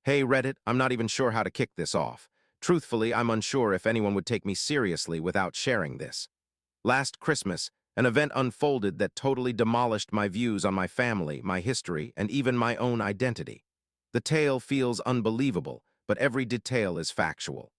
Hey Reddit, I'm not even sure how to kick this off. Truthfully, I'm unsure if anyone would take me seriously without sharing this. Last Christmas, an event unfolded that totally demolished my views on my family, my history, and even my own identity. The tale feels unbelievable, but every detail is factual.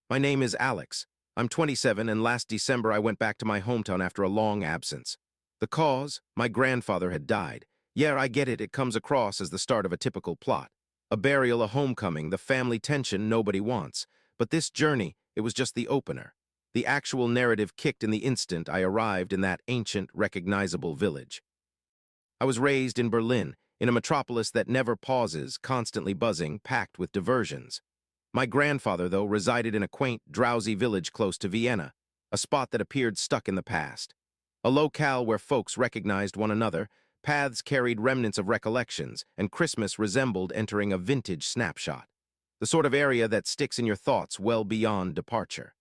My name is Alex. I'm 27, and last December I went back to my hometown after a long absence. The cause? My grandfather had died. Yeah, I get it, it comes across as the start of a typical plot. A burial, a homecoming, the family tension nobody wants. But this journey, it was just the opener. The actual narrative kicked in the instant I arrived in that ancient, recognizable village. I was raised in Berlin, in a metropolis that never pauses, constantly buzzing, packed with diversions. My grandfather, though, resided in a quaint, drowsy village close to Vienna, a spot that appeared stuck in the past. A locale where folks recognized one another, paths carried remnants of recollections, and Christmas resembled entering a vintage snapshot. The sort of area that sticks in your thoughts well beyond departure.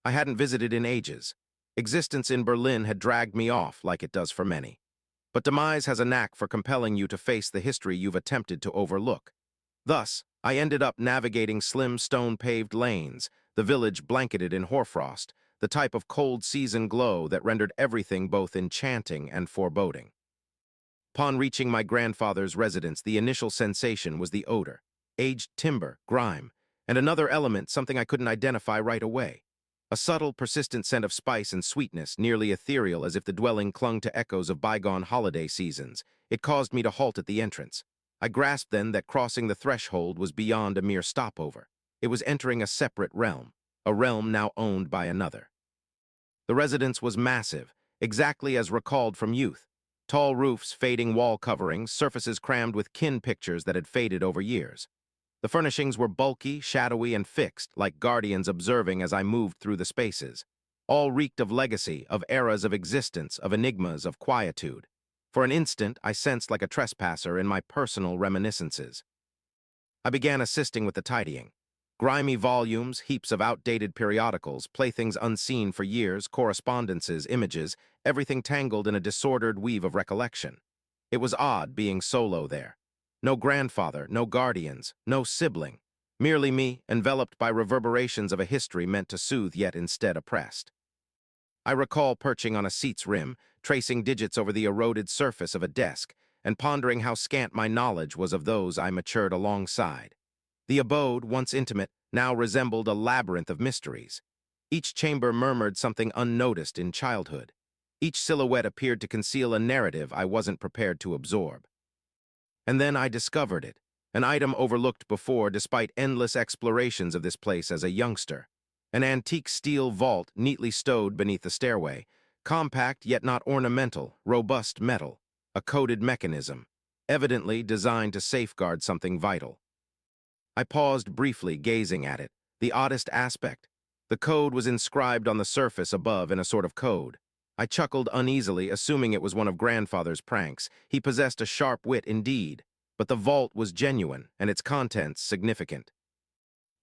I hadn't visited in ages. Existence in Berlin had dragged me off, like it does for many. But demise has a knack for compelling you to face the history you've attempted to overlook. Thus, I ended up navigating slim stone-paved lanes, the village blanketed in hoarfrost, the type of cold season glow that rendered everything both enchanting and foreboding. Upon reaching my grandfather's residence, the initial sensation was the odor, aged timber, grime, and another element, something I couldn't identify right away. A subtle, persistent scent of spice and sweetness, nearly ethereal as if the dwelling clung to echoes of bygone holiday seasons. It caused me to halt at the entrance. I grasped then that crossing the threshold was beyond a mere stopover. It was entering a separate realm, a realm now owned by another. The residence was massive, exactly as recalled from youth. Tall roofs, fading wall coverings, surfaces crammed with kin pictures that had faded over years. The furnishings were bulky, shadowy, and fixed, like guardians observing as I moved through the spaces. All reeked of legacy, of eras of existence, of enigmas, of quietude. For an instant, I sensed like a trespasser in my personal reminiscences. I began assisting with the tidying. Grimy volumes, heaps of outdated periodicals, playthings unseen for years, correspondences, images, everything tangled in a disordered weave of recollection. It was odd being solo there. No grandfather, no guardians, no sibling. Merely me, enveloped by reverberations of a history meant to soothe yet instead oppressed. I recall perching on a seat's rim, tracing digits over the eroded surface of a desk, and pondering how scant my knowledge was of those I matured alongside. The abode, once intimate, now resembled a labyrinth of mysteries. Each chamber murmured something unnoticed in childhood. Each silhouette appeared to conceal a narrative I wasn't prepared to absorb. And then I discovered it, an item overlooked before despite endless explorations of this place as a youngster. An antique steel vault neatly stowed beneath the stairway, compact yet not ornamental, robust metal, a coded mechanism, evidently designed to safeguard something vital. I paused briefly, gazing at it. The oddest aspect. The code was inscribed on the surface above in a sort of code. I chuckled uneasily, assuming it was one of grandfather's pranks. He possessed a sharp wit indeed, but the vault was genuine and its contents significant.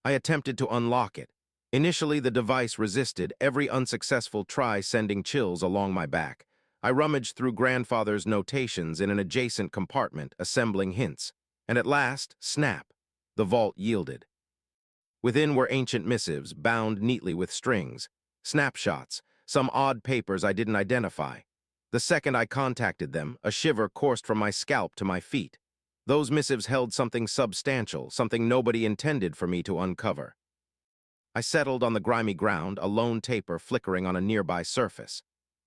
I attempted to unlock it. Initially, the device resisted, every unsuccessful try sending chills along my back. I rummaged through grandfather's notations in an adjacent compartment, assembling hints. And at last, snap, the vault yielded. Within were ancient missives, bound neatly with strings, snapshots, some odd papers I didn't identify. The second I contacted them, a shiver coursed from my scalp to my feet. Those missives held something substantial, something nobody intended for me to uncover. I settled on the grimy ground, a lone taper flickering on a nearby surface.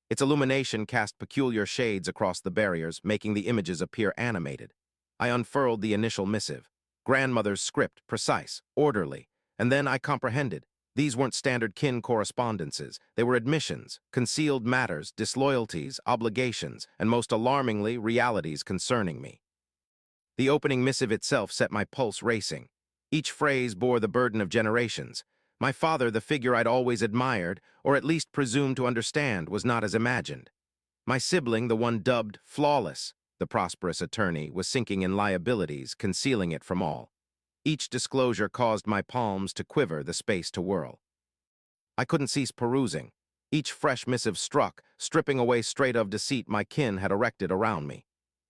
Its illumination cast peculiar shades across the barriers, making the images appear animated. I unfurled the initial missive. Grandmother's script, precise, orderly. And then I comprehended. These weren't standard kin correspondences. They were admissions, concealed matters, disloyalties, obligations, and most alarmingly, realities concerning me. The opening missive itself set my pulse racing. Each phrase bore the burden of generations. My father, the figure I'd always admired, or at least presumed to understand, was not as imagined. My sibling, the one dubbed flawless, the prosperous attorney, was sinking in liabilities, concealing it from all. Each disclosure caused my palms to quiver, the space to whirl. I couldn't cease perusing. Each fresh missive struck, stripping away straight of deceit my kin had erected around me.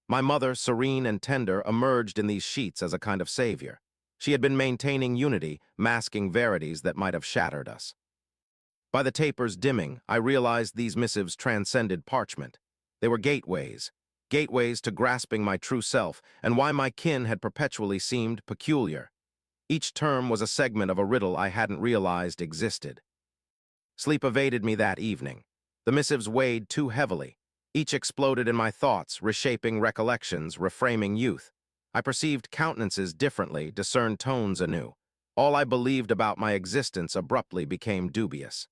My mother, serene and tender, emerged in these sheets as a kind of savior. She had been maintaining unity, masking verities that might have shattered us. By the taper's dimming, I realized these missives transcended parchment. They were gateways to grasping my true self and why my kin had perpetually seemed peculiar. Each term was a segment of a riddle I hadn't realized existed. Sleep evaded me that evening. The missives weighed too heavily. Each exploded in my thoughts, reshaping recollections, reframing youth. I perceived countenances differently, discerned tones anew. All I believed about my existence abruptly became dubious.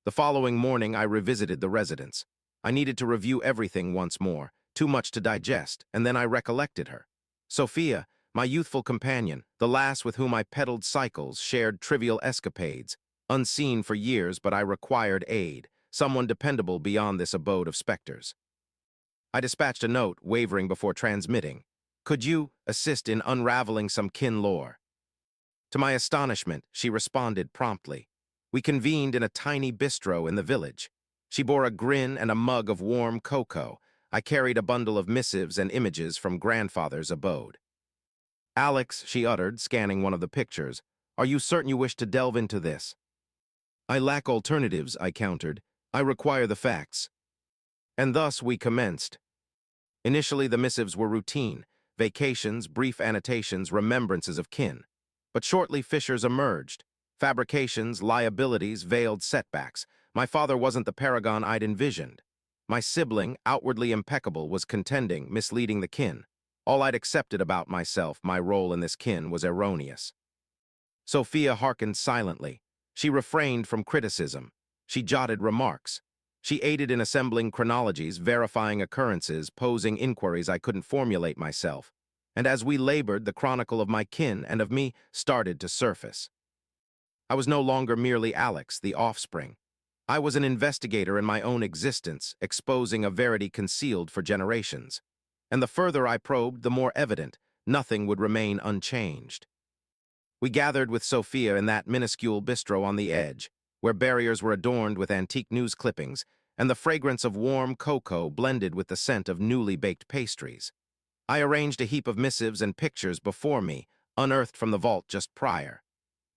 The following morning, I revisited the residence. I needed to review everything once more, too much to digest, and then I recollected her. Sophia, my youthful companion, the lass with whom I peddled cycles, shared trivial escapades, unseen for years, but I required aid, someone dependable beyond this abode of specters. I dispatched a note, wavering before transmitting. Could you assist in unraveling some kin lore? To my astonishment, she responded promptly. We convened in a tiny bistro in the village. She bore a grin and a mug of warm cocoa. I carried a bundle of missives and images from grandfather's abode. Alex, she uttered, scanning one of the pictures, are you certain you wish to delve into this? I lack alternatives, I countered. I require the facts. And thus we commenced. Initially, the missives were routine, vacations, brief annotations, remembrances of kin. But shortly fissures emerged. Fabrications, liabilities, veiled setbacks. My father wasn't the paragon I'd envisioned. My sibling, outwardly impeccable, was contending, misleading the kin. All I'd accepted about myself, my role in this kin, was erroneous. Sophia hearkened silently. She refrained from criticism. She jotted remarks. She aided in assembling chronologies, verifying occurrences, posing inquiries I couldn't formulate myself. And as we labored, the chronicle of my kin and of me started to surface. I was no longer merely Alex, the offspring. I was an investigator in my own existence, exposing a verity concealed for generations. And the further I probed, the more evident, nothing would remain unchanged. We gathered with Sophia in that minuscule bistro on the edge, where barriers were adorned with antique news clippings, and the fragrance of warm cocoa blended with the scent of newly baked pastries. I arranged a heap of missives and pictures before me, unearthed from the vault just prior.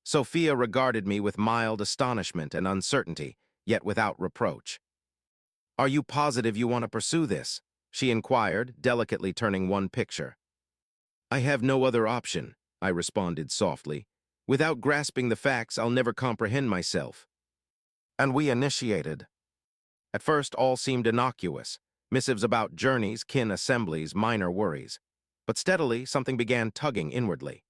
Sophia regarded me with mild astonishment and uncertainty, yet without reproach. Are you positive you want to pursue this? She inquired, delicately turning one picture. I have no other option, I responded softly. Without grasping the facts, I'll never comprehend myself. And we initiated. At first, all seemed innocuous, missives about journeys, kin assemblies, minor worries. But steadily, something began tugging inwardly.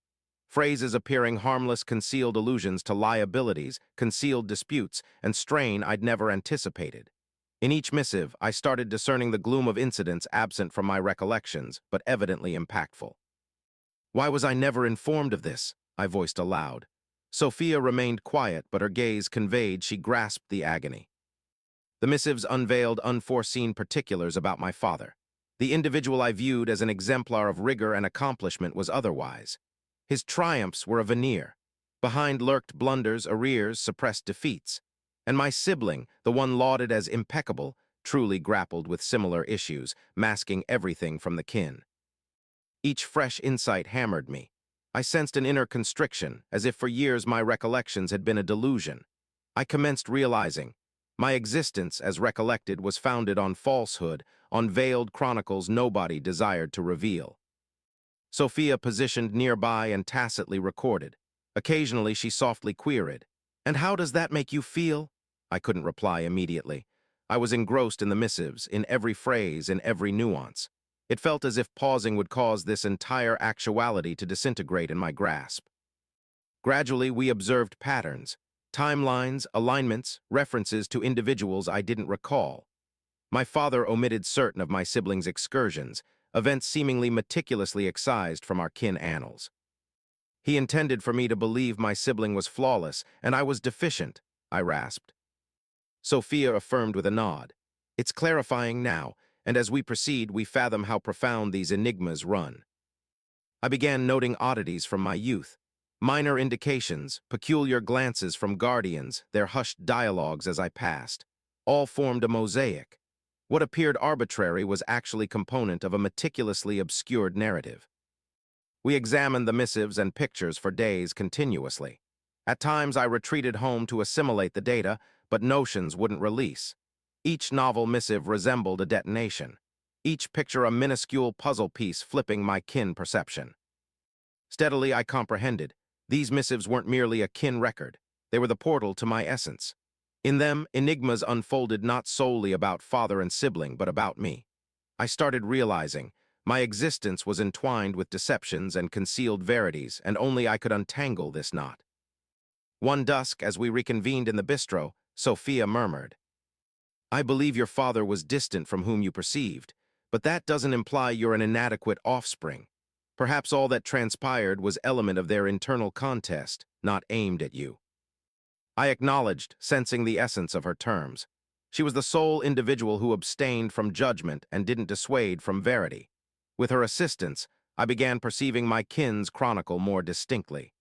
Phrases appearing harmless, concealed allusions to liabilities, concealed disputes, and strain I'd never anticipated. In each missive, I started discerning the gloom of incidents absent from my recollections, but evidently impactful. Why was I never informed of this? I voiced aloud. Sophia remained quiet, but her gaze conveyed she grasped the agony. The missives unveiled unforeseen particulars about my father. The individual I viewed as an exemplar of rigor and accomplishment was otherwise. His triumphs were a veneer. Behind lurked blunders, arrears, suppressed defeats. And my sibling, the one lauded as impeccable, truly grappled with similar issues, masking everything from the kin. Each fresh insight hammered me. I sensed an inner constriction, as if for years my recollections had been a delusion. I commenced realizing my existence, as recollected, was founded on falsehood, on veiled chronicles nobody desired to reveal. Sophia positioned nearby and tacitly recorded. Occasionally she softly queried, "And how does that make you feel?" I couldn't reply immediately. I was engrossed in the missives, in every phrase, in every nuance. It felt as if pausing would cause this entire actuality to disintegrate in my grasp. Gradually, we observed patterns, timelines, alignments, references to individuals I didn't recall. My father omitted certain of my siblings' excursions, events seemingly meticulously excised from our kin annals. He intended for me to believe my sibling was flawless, and I was deficient, I rasped. Sophia affirmed with a nod. It's clarifying now, and as we proceed, we fathom how profound these enigmas run. I began noting oddities from my youth. Minor indications, peculiar glances from guardians, their hushed dialogues as I passed. All formed a mosaic. What appeared arbitrary was actually component of a meticulously obscured narrative. We examined the missives and pictures for days continuously. At times I retreated home to assimilate the data, but notions wouldn't release. Each novel missive resembled a detonation. Each picture a minuscule puzzle piece flipping my kin perception. Steadily I comprehended. These missives weren't merely a kin record. They were the portal to my essence. In them, enigmas unfolded not solely about father and sibling, but about me. I started realizing my existence was entwined with deceptions and concealed verities, and only I could untangle this knot. One dusk, as we reconvened in the bistro, Sophia murmured, "I believe your father was distant from whom you perceived, but that doesn't imply you're an inadequate offspring. Perhaps all that transpired was element of their internal contest, not aimed at you." I acknowledged, sensing the essence of her terms. She was the sole individual who abstained from judgment and didn't dissuade from verity. With her assistance, I began perceiving my kin's chronicle more distinctly.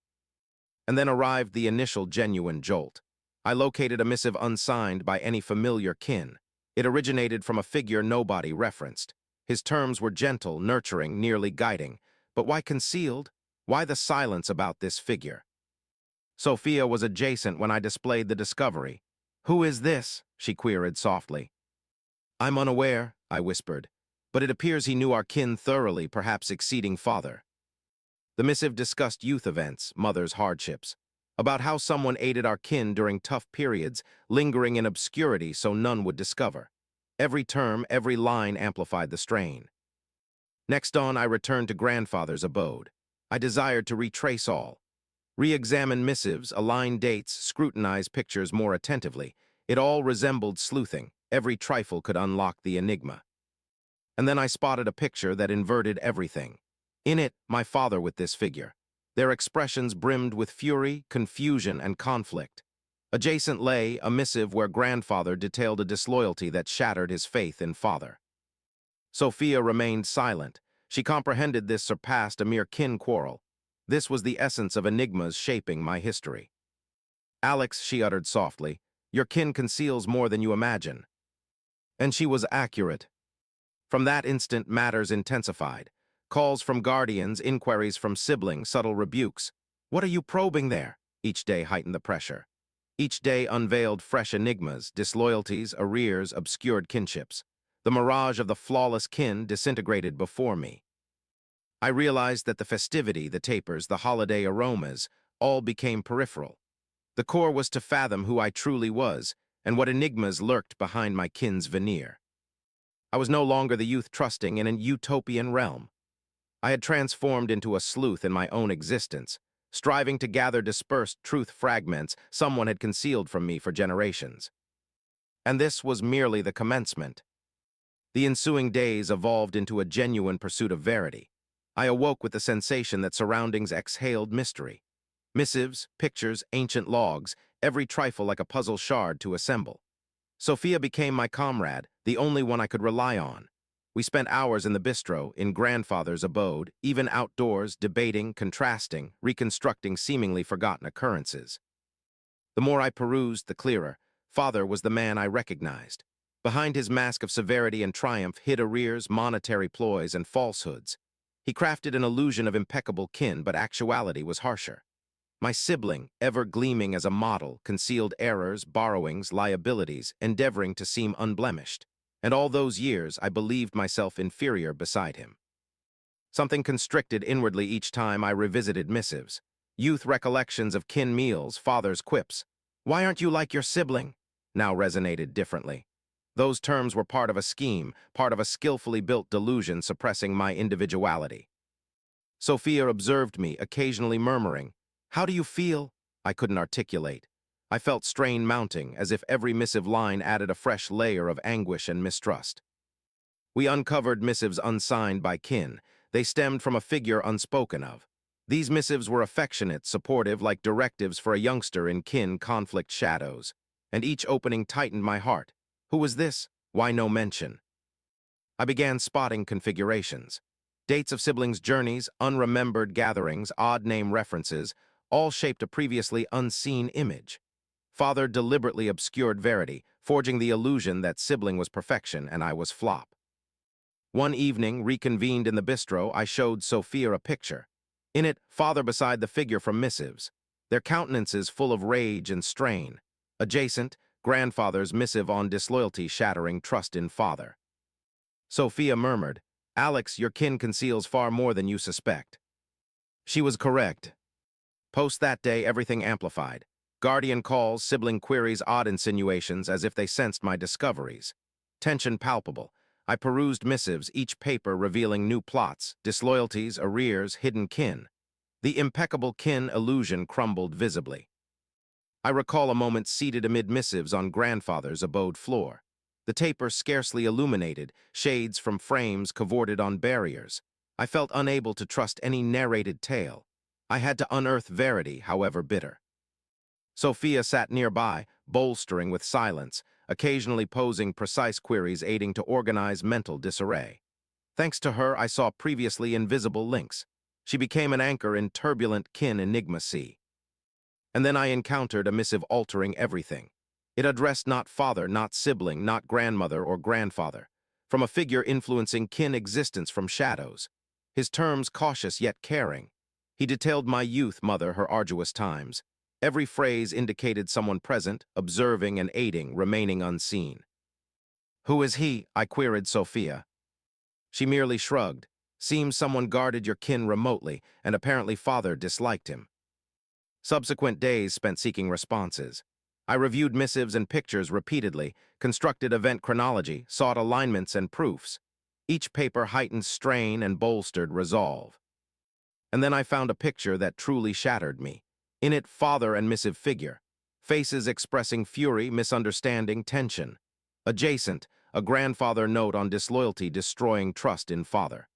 And then arrived the initial genuine jolt. I located a missive unsigned by any familiar kin. It originated from a figure nobody referenced. His terms were gentle, nurturing, nearly guiding. But why concealed? Why the silence about this figure? Sophia was adjacent when I displayed the discovery. "Who is this?" she queried softly. "I'm unaware," I whispered, "but it appears he knew our kin thoroughly, perhaps exceeding father." The missive discussed youth events, mother's hardships, about how someone aided our kin during tough periods, lingering in obscurity so none would discover. Every term, every line amplified the strain. Next dawn, I returned to grandfather's abode. I desired to retrace all. Re-examine missives, align dates, scrutinize pictures more attentively. It all resembled sleuthing. Every trifle could unlock the enigma. And then I spotted a picture that inverted everything. In it, my father with this figure. Their expressions brimmed with fury, confusion, and conflict. Adjacent lay a missive where grandfather detailed a disloyalty that shattered his faith in father. Sophia remained silent. She comprehended this surpassed a mere kin quarrel. This was the essence of enigmas shaping my history. "Alex," she uttered softly, "your kin conceals more than you imagine." And she was accurate. From that instant, matters intensified. Calls from guardians, inquiries from siblings, subtle rebukes. "What are you probing there?" Each day heightened the pressure. Each day unveiled fresh enigmas, disloyalties, arrears, obscured kinships. The mirage of the flawless kin disintegrated before me. I realized that the festivity, the tapers, the holiday aromas, all became peripheral. The core was to fathom who I truly was, and what enigmas lurked behind my kin's veneer. I was no longer the youth trusting in an utopian realm. I had transformed into a sleuth in my own existence, striving to gather dispersed truth fragments someone had concealed from me for generations. And this was merely the commencement. The ensuing days evolved into a genuine pursuit of verity. I awoke with the sensation that surroundings exhaled mystery. Missives, pictures, ancient logs, every trifle like a puzzle shard to assemble. Sophia became my comrade, the only one I could rely on. We spent hours in the bistro, in grandfather's abode, even outdoors, debating, contrasting, reconstructing seemingly forgotten occurrences. The more I perused, the clearer. Father was the man I recognized. Behind his mask of severity and triumph hid arrears, monetary ploys, and falsehoods. He crafted an illusion of impeccable kin, but actuality was harsher. My sibling, ever gleaming as a model, concealed errors, borrowings, liabilities, endeavoring to seem unblemished. And all those years, I believed myself inferior beside him. Something constricted inwardly each time I revisited missives. Youth recollections of kin meals, father's quips. "Why aren't you like your sibling?" now resonated differently. Those terms were part of a scheme, part of a skillfully built delusion suppressing my individuality. Sophia observed me, occasionally murmuring, "How do you feel?" I couldn't articulate. I felt strain mounting, as if every missive line added a fresh layer of anguish and mistrust. We uncovered missives unsigned by kin. They stemmed from a figure unspoken of. These missives were affectionate, supportive, like directives for a youngster in kin conflict shadows. And each opening tightened my heart. Who was this? Why no mention? I began spotting configurations. Dates of siblings' journeys, unremembered gatherings, odd name references, all shaped a previously unseen image. Father deliberately obscured verity, forging the illusion that sibling was perfection and I was flop. One evening, reconvened in the bistro, I showed Sophia a picture. In it, father beside the figure from missives, their countenances full of rage and strain. Adjacent, grandfather's missive on disloyalty shattering trust in father. Sophia murmured, "Alex, your kin conceals far more than you suspect." She was correct. Post that day, everything amplified. Guardian calls, sibling queries, odd insinuations, as if they sensed my discoveries. Tension palpable. I perused missives, each paper revealing new plots, disloyalties, arrears, hidden kin. The impeccable kin illusion crumbled visibly. I recall a moment seated amid missives on grandfather's abode floor. The taper scarcely illuminated, shades from frames cavorted on barriers. I felt unable to trust any narrated tale. I had to unearth verity, however bitter. Sophia sat nearby, bolstering with silence, occasionally posing precise queries aiding to organize mental disarray. Thanks to her, I saw previously invisible links. She became an anchor in turbulent kin enigma sea. And then I encountered a missive altering everything. It addressed not father, not sibling, not grandmother or grandfather, from a figure influencing kin existence from shadows. His terms cautious yet caring. He detailed my youth mother, her arduous times. Every phrase indicated someone present, observing and aiding, remaining unseen. "Who is he?" I queried Sophia. She merely shrugged. "Seems someone guarded your kin remotely, and apparently father disliked him." Subsequent days spent seeking responses. I reviewed missives and pictures repeatedly, constructed event chronology, sought alignments and proofs. Each paper heightened strain and bolstered resolve. And then I found a picture that truly shattered me. In it, father and missive figure. Faces expressing fury, misunderstanding, tension. Adjacent, a grandfather note on disloyalty destroying trust in father.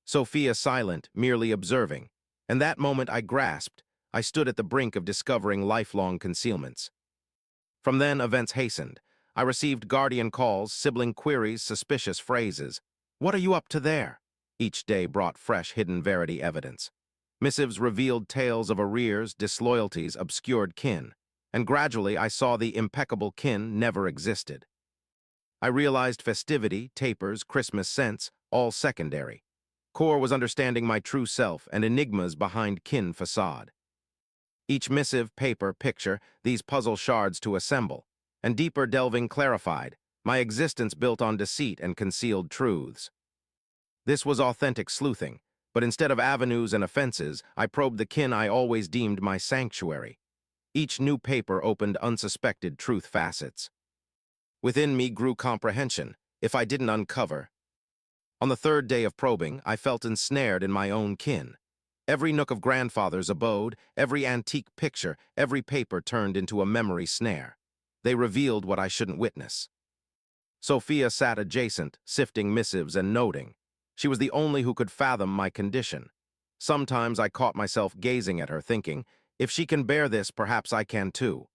Sophia silent, merely observing. And that moment I grasped. I stood at the brink of discovering lifelong concealments. From then, events hastened. I received guardian calls, sibling queries, suspicious phrases. "What are you up to there?" Each day brought fresh hidden verity evidence. Missives revealed tales of arrears, disloyalties, obscured kin. And gradually I saw the impeccable kin never existed. I realized festivity, tapers, Christmas scents, all secondary. Core was understanding my true self and enigmas behind kin facade. Each missive, paper, picture, these puzzle shards to assemble, and deeper delving clarified, my existence built on deceit and concealed truths. This was authentic sleuthing, but instead of avenues and offenses, I probed the kin I always deemed my sanctuary. Each new paper opened unsuspected truth facets. Within me grew comprehension, if I didn't uncover. On the third day of probing, I felt ensnared in my own kin. Every nook of grandfather's abode, every antique picture, every paper turned into a memory snare. They revealed what I shouldn't witness. Sophia sat adjacent, sifting missives and noting. She was the only who could fathom my condition. Sometimes I caught myself gazing at her, thinking, if she can bear this, perhaps I can too.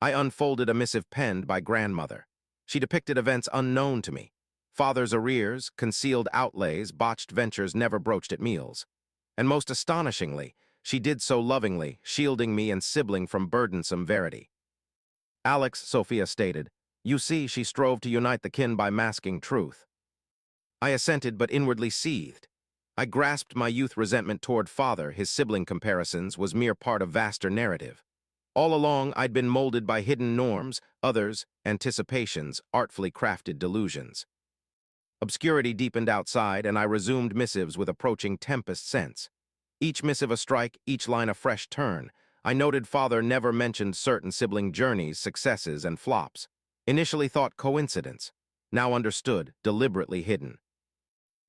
I unfolded a missive penned by grandmother. She depicted events unknown to me. Father's arrears, concealed outlays, botched ventures never broached at meals. And most astonishingly, she did so lovingly, shielding me and sibling from burdensome verity. "Alex," Sophia stated, "you see, she strove to unite the kin by masking truth." I assented but inwardly seethed. I grasped my youth resentment toward father, his sibling comparisons was mere part of vaster narrative. All along, I'd been molded by hidden norms, others, anticipations, artfully crafted delusions. Obscurity deepened outside, and I resumed missives with approaching tempest sense. Each missive a strike, each line a fresh turn. I noted father never mentioned certain sibling journeys, successes, and flops. Initially thought coincidence. Now understood, deliberately hidden.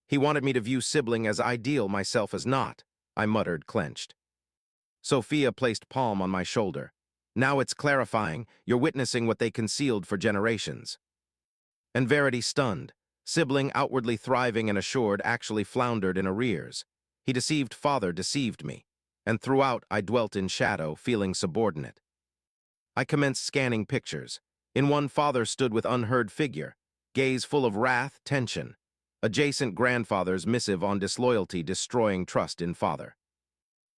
He wanted me to view sibling as ideal, myself as not, I muttered, clenched. Sophia placed palm on my shoulder. "Now it's clarifying, you're witnessing what they concealed for generations." And verity stunned. Sibling, outwardly thriving and assured, actually floundered in arrears. He deceived father, deceived me. And throughout, I dwelt in shadow, feeling subordinate. I commenced scanning pictures. In one, father stood with unheard figure, gaze full of wrath, tension. Adjacent, grandfather's missive on disloyalty, destroying trust in father.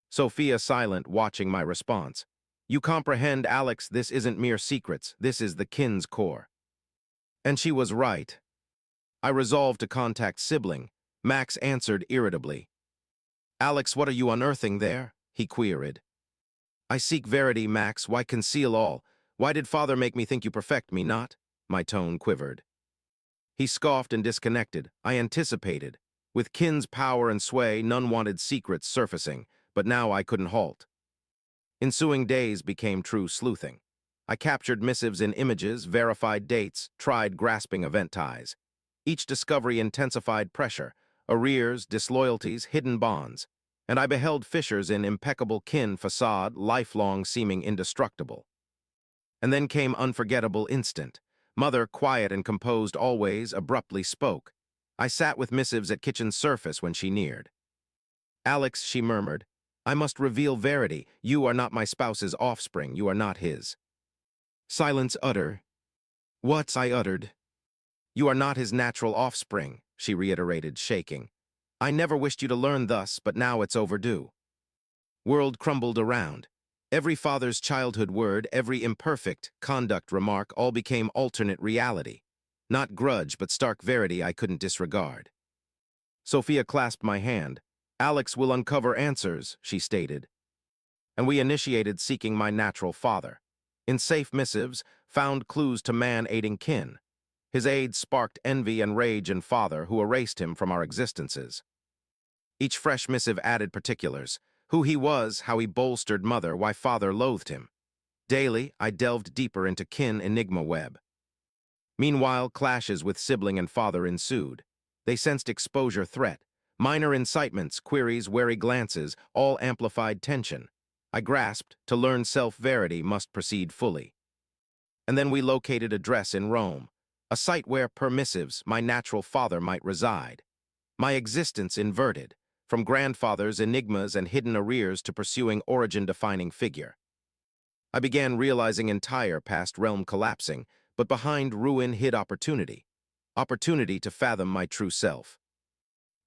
Sophia silent, watching my response. You comprehend, Alex, this isn't mere secrets, this is the kin's core. And she was right. I resolved to contact sibling. Max answered irritably. Alex, what are you unearthing there? He queried. I seek verity, Max. Why conceal all? Why did father make me think you perfect me not? My tone quivered. He scoffed and disconnected. I anticipated. With kin's power and sway, none wanted secrets surfacing, but now I couldn't halt. Ensuing days became true sleuthing. I captured missives in images, verified dates, tried grasping event ties. Each discovery intensified pressure, arrears, disloyalties, hidden bonds, and I beheld fissures in impeccable kin facade, lifelong seeming indestructible. And then came unforgettable instant. Mother, quiet and composed always, abruptly spoke. I sat with missives at kitchen surface when she neared. Alex, she murmured, I must reveal verity. You are not my spouse's offspring. You are not his. Silence utter. What? I uttered. You are not his natural offspring, she reiterated, shaking. I never wished you to learn thus, but now it's overdue. World crumbled around. Every father's childhood word, every imperfect conduct remark all became alternate reality. Not grudge, but stark verity I couldn't disregard. Sophia clasped my hand. Alex will uncover answers, she stated. And we initiated seeking my natural father. In safe missives, found clues to man-aiding kin. His aid sparked envy and rage in father, who erased him from our existences. Each fresh missive added particulars. Who he was, how he bolstered mother, why father loathed him. Daily, I delved deeper into kin enigma web. Meanwhile, clashes with sibling and father ensued. They sensed exposure threat. Minor incitements, queries, wary glances, all amplified tension. I grasped, to learn self-verity must proceed fully. And then we located a dress in Rome, a site where, per missives, my natural father might reside. My existence inverted, from grandfather's enigmas and hidden arrears to pursuing origin-defining figure. I began realizing entire past realm collapsing, but behind ruin hid opportunity. Opportunity to fathom my true self.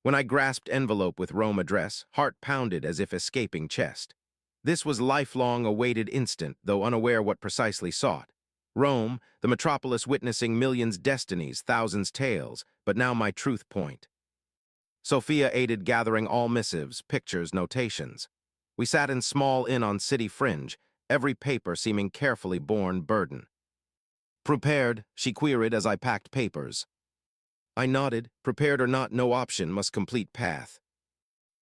When I grasped envelope with Rome address, heart pounded as if escaping chest. This was lifelong awaited instant, though unaware what precisely sought. Rome, the metropolis witnessing millions' destinies, thousands' tales, but now my truth point. Sophia aided gathering all missives, pictures, notations. We sat in small inn on city fringe, every paper seeming carefully borne burden. Prepared, she queried as I packed papers. I nodded, prepared or not, no option, must complete path.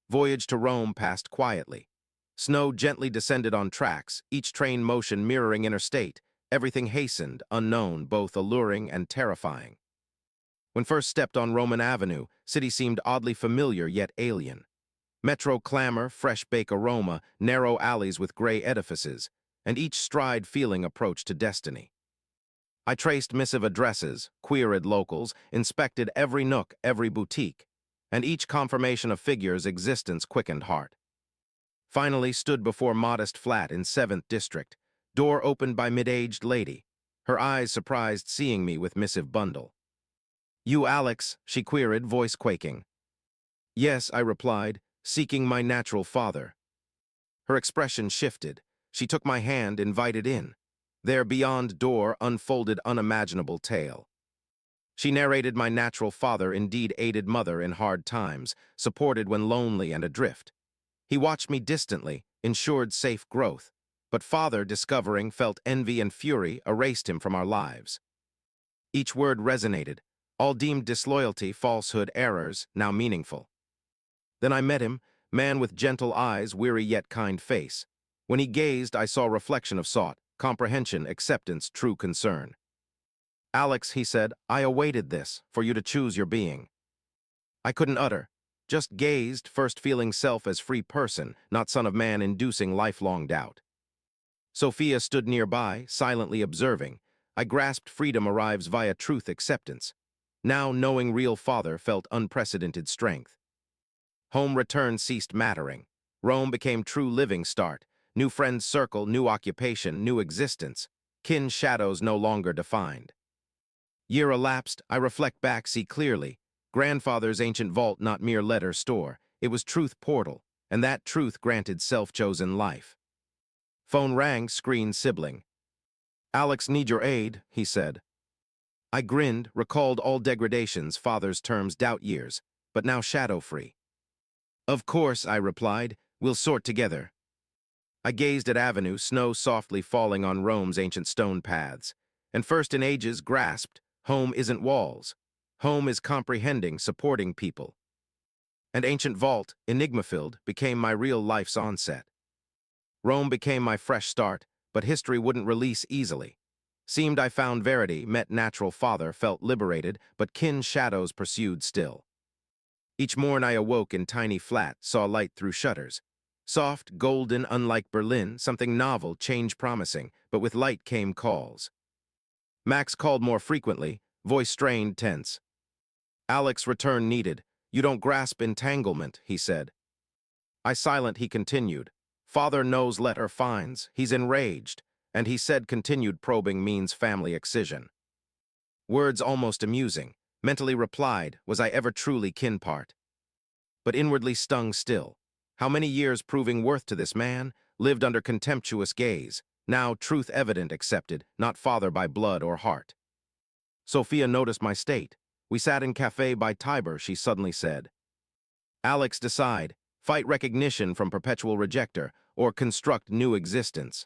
Voyage to Rome passed quietly. Snow gently descended on tracks, each train motion mirroring interstate. Everything hastened, unknown, both alluring and terrifying. When first stepped on Roman Avenue, city seemed oddly familiar yet alien. Metro clamor, fresh bake aroma, narrow alleys with gray edifices, and each stride feeling approach to destiny. I traced missive addresses, queried locals, inspected every nook, every boutique, and each confirmation of figures' existence quickened heart. Finally stood before modest flat in 7th District, door opened by mid-aged lady, her eyes surprised seeing me with missive bundle. You, Alex, she queried, voice quaking. Yes, I replied, seeking my natural father. Her expression shifted. She took my hand, invited in. There beyond door unfolded unimaginable tale. She narrated my natural father indeed aided mother in hard times, supported when lonely and adrift. He watched me distantly, ensured safe growth, but father, discovering, felt envy and fury, erased him from our lives. Each word resonated, all deemed disloyalty, falsehood, errors, now meaningful. Then I met him, man with gentle eyes, weary yet kind face. When he gazed, I saw reflection of sought, comprehension, acceptance, true concern. Alex, he said, I awaited this, for you to choose your being. I couldn't utter, just gazed, first feeling self as free person, not son of man, inducing lifelong doubt. Sophia stood nearby, silently observing. I grasped freedom arrives via truth acceptance. Now, knowing real father, felt unprecedented strength. Home return ceased mattering. Rome became true living start. New friends circle, new occupation, new existence. Kin shadows no longer defined. Year elapsed, I reflect back, see clearly. Grandfather's ancient vault, not mere letter store. It was truth portal, and that truth granted self-chosen life. Phone rang, screen sibling. "Alex, need your aid," he said. I grinned, recalled all degradations, father's terms, doubt years, but now shadow-free. "Of course," I replied. "We'll sort together." I gazed at Avenue, snow softly falling on Rome's ancient stone paths, and first in ages grasped, home isn't walls. Home is comprehending, supporting people. And ancient vault, enigma-filled, became my real life's onset. Rome became my fresh start, but history wouldn't release easily. Seemed I found verity, met natural father, felt liberated, but kin shadows pursued still. Each morn I awoke in tiny flat, saw light through shutters. Soft, golden, unlike Berlin, something novel, change promising, but with light came calls. Max called more frequently, voice strained, tense. "Alex, return needed. You don't grasp entanglement," he said. I silent, he continued. "Father knows letter finds. He's enraged." And he said continued probing means family excision. Words almost amusing. Mentally replied, was I ever truly kin part? But inwardly stung still. How many years proving worth to this man, lived under contemptuous gaze, now truth evident accepted, not father by blood or heart. Sophia noticed my state. We sat in cafe by Tiber, she suddenly said. "Alex, decide, fight recognition from perpetual rejecter, or construct new existence."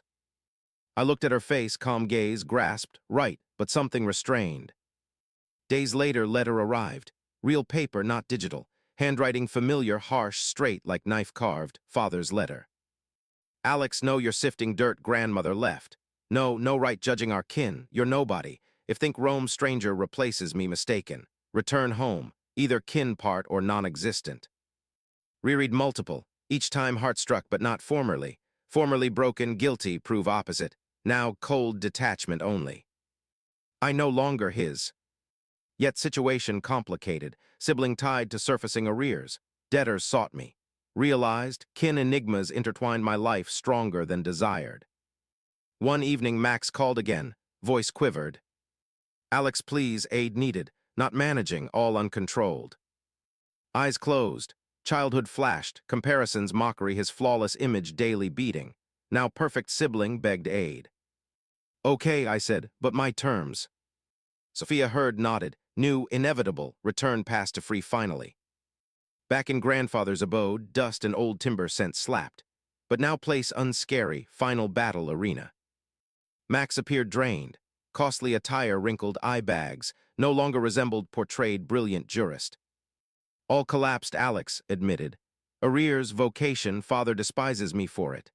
I looked at her face, calm gaze, grasped, right, but something restrained. Days later, letter arrived. Real paper, not digital. Handwriting familiar, harsh, straight, like knife-carved, father's letter. "Alex, know you're sifting dirt, grandmother left. No right judging our kin, you're nobody. If think Rome stranger replaces me mistaken. Return home, either kin part or non-existent." Reread multiple, each time heart-struck but not formerly. Formerly broken, guilty, prove opposite. Now cold detachment only. I no longer his. Yet situation complicated, sibling tied to surfacing arrears. Debtors sought me. Realized, kin enigmas intertwined my life stronger than desired. One evening Max called again, voice quivered. "Alex, please, aid needed, not managing, all uncontrolled." Eyes closed, childhood flashed, comparisons mockery, his flawless image daily beating. Now perfect sibling begged aid. "Okay," I said, "but my terms." Sophia heard, nodded, knew, inevitable, return passed to free finally. Back in grandfather's abode, dust and old timber scent slapped, but now place unscary, final battle arena. Max appeared drained, costly attire wrinkled eye bags, no longer resembled portrayed brilliant jurist. All collapsed, Alex admitted. Arrears, vocation, father despises me for it.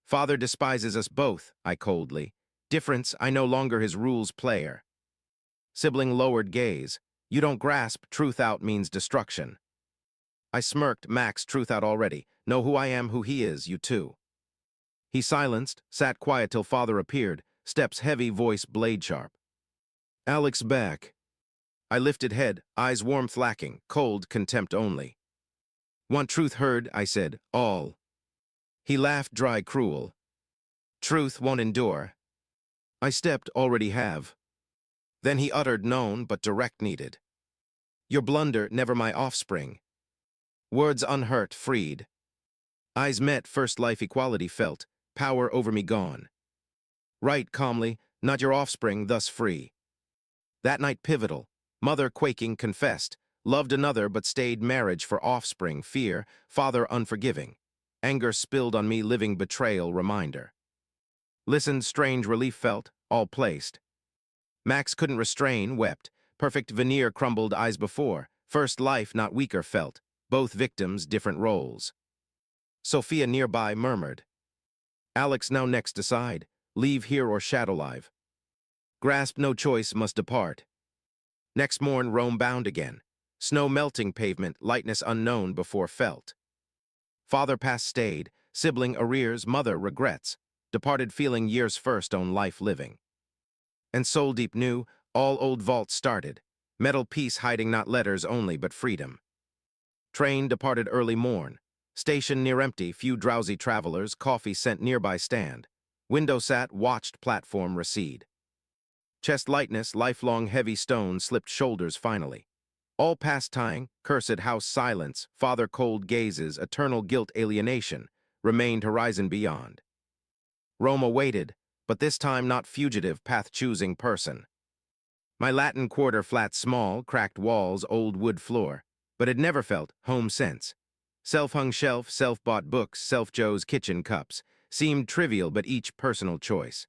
Father despises us both, I coldly. Difference, I no longer his rules player. Sibling lowered gaze. You don't grasp, truth out means destruction. I smirked, Max, truth out already. Know who I am, who he is, you too. He silenced, sat quiet till father appeared, steps heavy, voice blade sharp. "Alex, back." I lifted head, eyes warmth lacking, cold contempt only. "Want truth heard," I said, "all." He laughed dry, cruel. "Truth won't endure." I stepped, already have. Then he uttered, known but direct needed. "Your blunder, never my offspring." Words unhurt, freed. Eyes met, first life equality felt, power over me gone. Right, calmly, not your offspring, thus free. That night pivotal, mother quaking confessed, loved another but stayed marriage for offspring, fear, father unforgiving. Anger spilled on me, living betrayal reminder. Listened, strange relief felt, all placed. Max couldn't restrain, wept, perfect veneer crumbled eyes before, first life not weaker felt, both victims, different roles. Sophia nearby murmured, "Alex, now next decide, leave here or shadow live." Grasp no choice, must depart. Next morn, Rome bound again. Snow melting pavement, lightness unknown before felt. Father past stayed, sibling arrears, mother regrets, departed feeling years first own life living. And soul deep new, all old vaults started, metal piece hiding not letters only but freedom. Train departed early morn, station near empty, few drowsy travelers, coffee sent nearby stand. Window sat, watched platform recede. Chest lightness, lifelong heavy stone slipped shoulders finally. All past tying, cursed house silence, father cold gazes, eternal guilt alienation, remained horizon beyond. Rome awaited, but this time not fugitive, path-choosing person. My Latin quarter flat small, cracked walls, old wood floor, but had never felt home since. Self-hung shelf, self-bought books, self-Joe's kitchen cups, seemed trivial but each personal choice.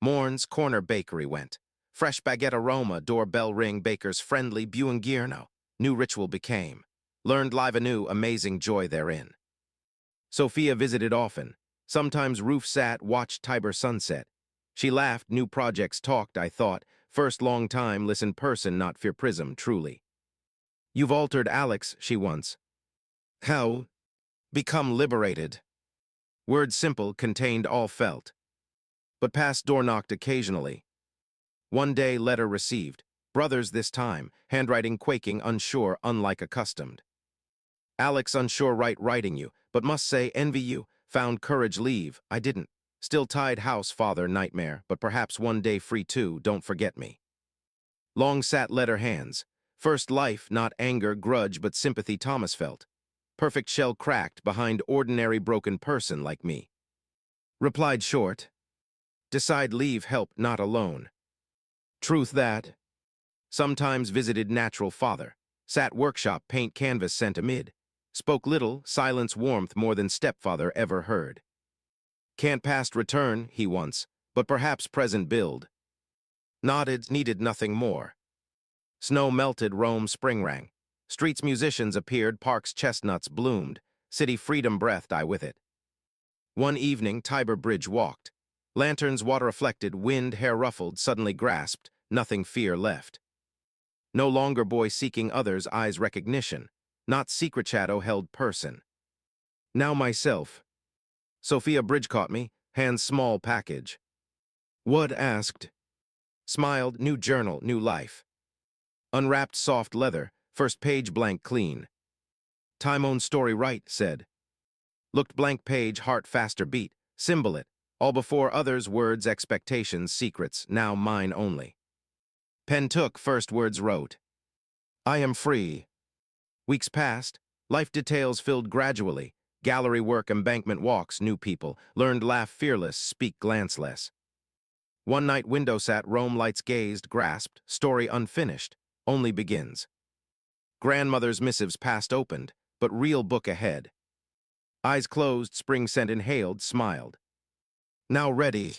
Morn's corner bakery went. Fresh baguette aroma, doorbell ring, baker's friendly buongiorno. New ritual became. Learned live anew, amazing joy therein. Sophia visited often. Sometimes roof sat, watched Tiber sunset. She laughed, new projects talked, I thought. First long time, listen person, not fear prism, truly. You've altered Alex, she once. How? Become liberated. Words simple, contained all felt. But past door knocked occasionally. One day, letter received. Brothers this time, handwriting quaking, unsure, unlike accustomed. Alex unsure writing you, but must say envy you. Found courage leave, I didn't. Still tied house, father, nightmare, but perhaps one day free too, don't forget me. Long sat letter hands. First life, not anger, grudge, but sympathy Thomas felt. Perfect shell cracked behind ordinary broken person like me. Replied short. Decide leave help not alone. Truth that. Sometimes visited natural father. Sat workshop, paint canvas sent amid. Spoke little, silence warmth more than stepfather ever heard. Can't past return, he once, but perhaps present build. Nodded, needed nothing more. Snow melted, Rome spring rang. Streets musicians appeared, parks chestnuts bloomed. City freedom breathed I with it. One evening, Tiber Bridge walked. Lanterns, water reflected, wind, hair ruffled, suddenly grasped, nothing fear left. No longer boy seeking others' eyes recognition, not secret shadow held person. Now myself. Sophia Bridge caught me, hands small package. What asked? Smiled, new journal, new life. Unwrapped soft leather, first page blank clean. Time own story right, said. Looked blank page, heart faster beat, symbol it. All before others' words, expectations, secrets, now mine only. Pen took, first words wrote. I am free. Weeks passed, life details filled gradually. Gallery work, embankment walks, new people. Learned laugh fearless, speak glanceless. One night window sat, Rome lights gazed, grasped, story unfinished, only begins. Grandmother's missives past opened, but real book ahead. Eyes closed, spring scent inhaled, smiled. Now ready.